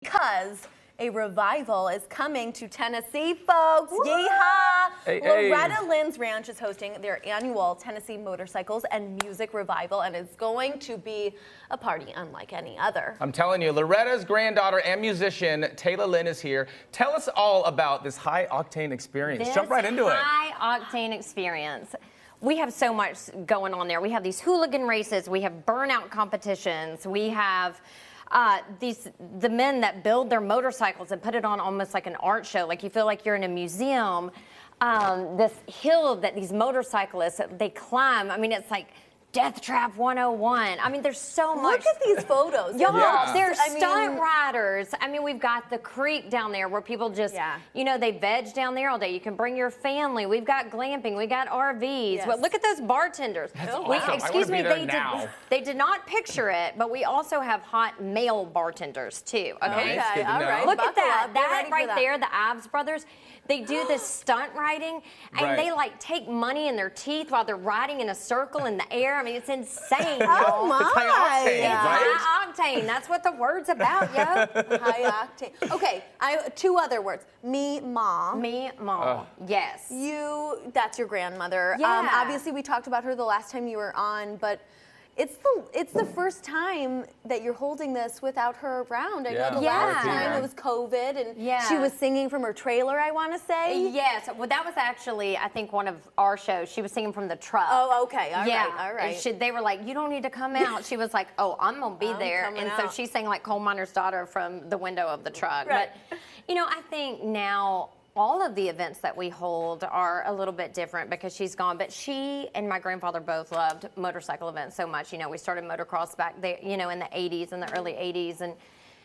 because a revival is coming to Tennessee, folks. Yeehaw! Loretta Lynn's Ranch is hosting their annual Tennessee Motorcycles and Music Revival, and it's going to be a party unlike any other. I'm telling you, Loretta's granddaughter and musician, Taylor Lynn, is here. Tell us all about this high-octane experience. Jump right into it. High-octane experience. We have so much going on there. We have these hooligan races. We have burnout competitions. We have the men that build their motorcycles and put it on almost like an art show. Like you feel like you're in a museum. This hill that these motorcyclists, they climb. I mean, it's like Death Trap 101. I mean, there's so much. Look at these photos. Y'all, there's stunt riders. I mean, we've got the creek down there where people just, you know, they veg down there all day. You can bring your family. We've got glamping. We got RVs. Yes. But look at those bartenders. Excuse me, they did not picture it, but we also have hot male bartenders too. Okay, okay, all right. Look at that. That right there, the Ives brothers. They do this stunt riding, and they like take money in their teeth while they're riding in a circle in the air. I mean, it's insane. Oh my! It's high octane, right? High octane. That's what the word's about, yo. High octane. Okay, two other words. Me, ma. Me, ma. Yes. That's your grandmother. Yeah. Obviously, we talked about her the last time you were on, but it's the first time that you're holding this without her around. I know the last time it was COVID, and she was singing from her trailer, I want to say. Yes. Well, that was actually, I think, one of our shows. She was singing from the truck. Oh, okay. All right. All right. They were like, you don't need to come out. She was like, oh, I'm going to be there. And so she sang like Coal Miner's Daughter from the window of the truck. Right. But, you know, I think now all of the events that we hold are a little bit different because she's gone, but she and my grandfather both loved motorcycle events so much. You know, we started motocross back there, you know, in the 80s, in the early 80s,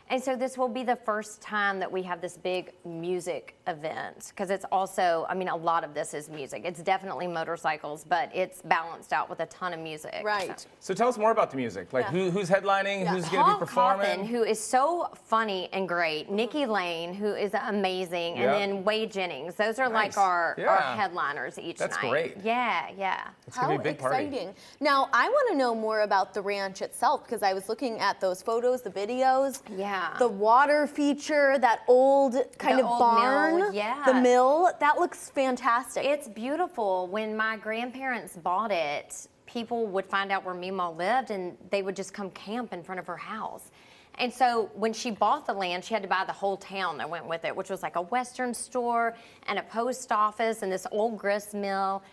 and so this will be the first time that we have this big music event, because it's also, I mean, a lot of this is music. It's definitely motorcycles, but it's balanced out with a ton of music. Right. So tell us more about the music. Like who's headlining, who's going to be performing? Coffin, who is so funny and great. Nikki Lane, who is amazing, and then Wade Jennings. Those are like our headliners each night. That's great. Yeah, yeah. It's going to be a big party. Exciting. Now, I want to know more about the ranch itself, because I was looking at those photos, the videos. Yeah. The water feature, that old kind of barn. Mill, the mill, that looks fantastic. It's beautiful. When my grandparents bought it, people would find out where Mima lived, and they would just come camp in front of her house. And so when she bought the land, she had to buy the whole town that went with it, which was like a Western store and a post office and this old grist mill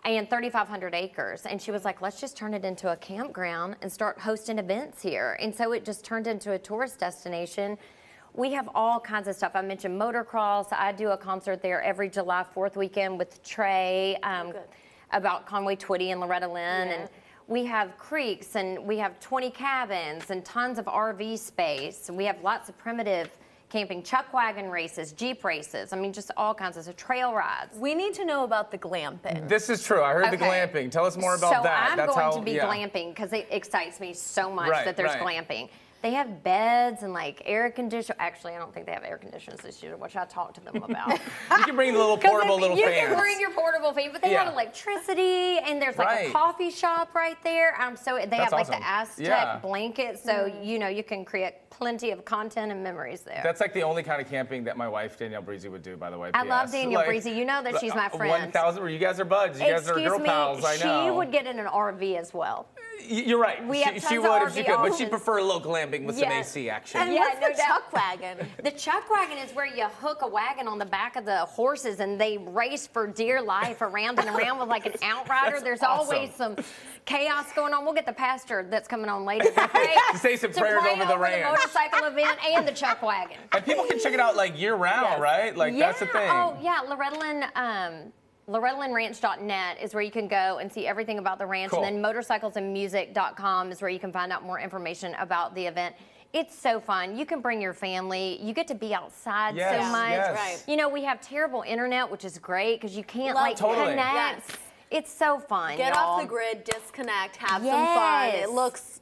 and 3,500 acres. And she was like, let's just turn it into a campground and start hosting events here. And so it just turned into a tourist destination. We have all kinds of stuff. I mentioned motocross. I do a concert there every July 4th weekend with Trey about Conway Twitty and Loretta Lynn. And we have creeks, and we have 20 cabins and tons of RV space. And we have lots of primitive camping, chuck wagon races, Jeep races. I mean, just all kinds of trail rides. We need to know about the glamping. This is true. I heard the glamping. Tell us more about that. So I'm going to be glamping because it excites me so much that there's glamping. They have beds and like air conditioners. Actually, I don't think they have air conditioners this year, which I talked to them about. You can bring the little portable fans. You can bring your portable fan, but they have electricity, and there's like a coffee shop right there. They have like the Aztec blanket, so you know you can create plenty of content and memories there. That's like the only kind of camping that my wife Danielle Breezy would do, by the way. I love Danielle Breezy. You know that she's my friend. 1,000. You guys are buds. You guys are girl pals. I know. She would get in an RV as well. You're right. She would if she could, but she'd prefer a little glamping with some AC action. And what's the chuck wagon? The chuck wagon is where you hook a wagon on the back of the horses, and they race for dear life around and around with like an outrider. There's always some chaos going on. We'll get the pastor that's coming on later to say some prayers over the ranch. The motorcycle event and the chuck wagon. And people can check it out like year round, right? Like that's the thing. Oh yeah, LorettaLynnRanch.net is where you can go and see everything about the ranch. And then motorcyclesandmusic.com is where you can find out more information about the event. It's so fun. You can bring your family. You get to be outside so much. You know, we have terrible internet, which is great because you can't connect. It's so fun. Get off the grid, disconnect, have some fun. It looks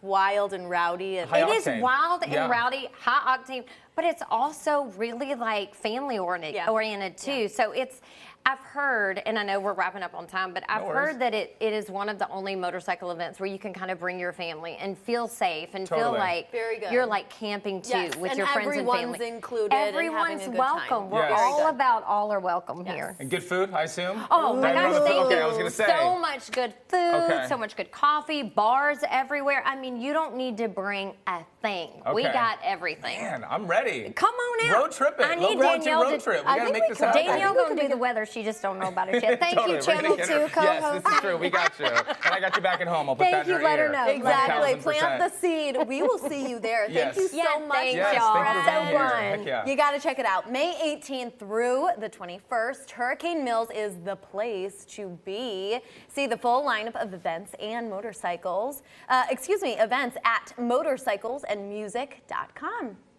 wild and rowdy. And it is wild and rowdy, high octane, but it's also really like family oriented too. So it's, I've heard, and I know we're wrapping up on time, but I've worries. heard that it is one of the only motorcycle events where you can kind of bring your family and feel safe and feel Totally. like Very good. you're like camping too Yes, with and your friends and everyone's family. included and having Everyone's a good welcome. time. We're Yes. all Very good. about all are welcome here. And good food, I assume? Oh my Everyone gosh, on the food? thank Okay, you. I was gonna say. So much good food, Okay. so much good coffee, bars everywhere. I mean, you don't need to bring a thing. We Okay. got everything. Man, I'm ready. Come on out. Road tripping. I need road Danielle road to- trip. We I gotta think make we this could- happen. Danielle gonna do the weather. She just don't know about it yet. Thank Totally, you, we're Channel gonna 2 get her- co-host. Yes, this is true. We got you. And I got you back at home. I'll put Thank that in you, your let her ear. know. Exactly. 1000%. Plant the seed. We will see you there. Yes. Thank you so Yes, much. thanks, Yes, y'all. thank you for being So here. fun. Heck yeah. You got to check it out. May 18th through the 21st, Hurricane Mills is the place to be. See the full lineup of events and events at motorcyclesandmusic.com.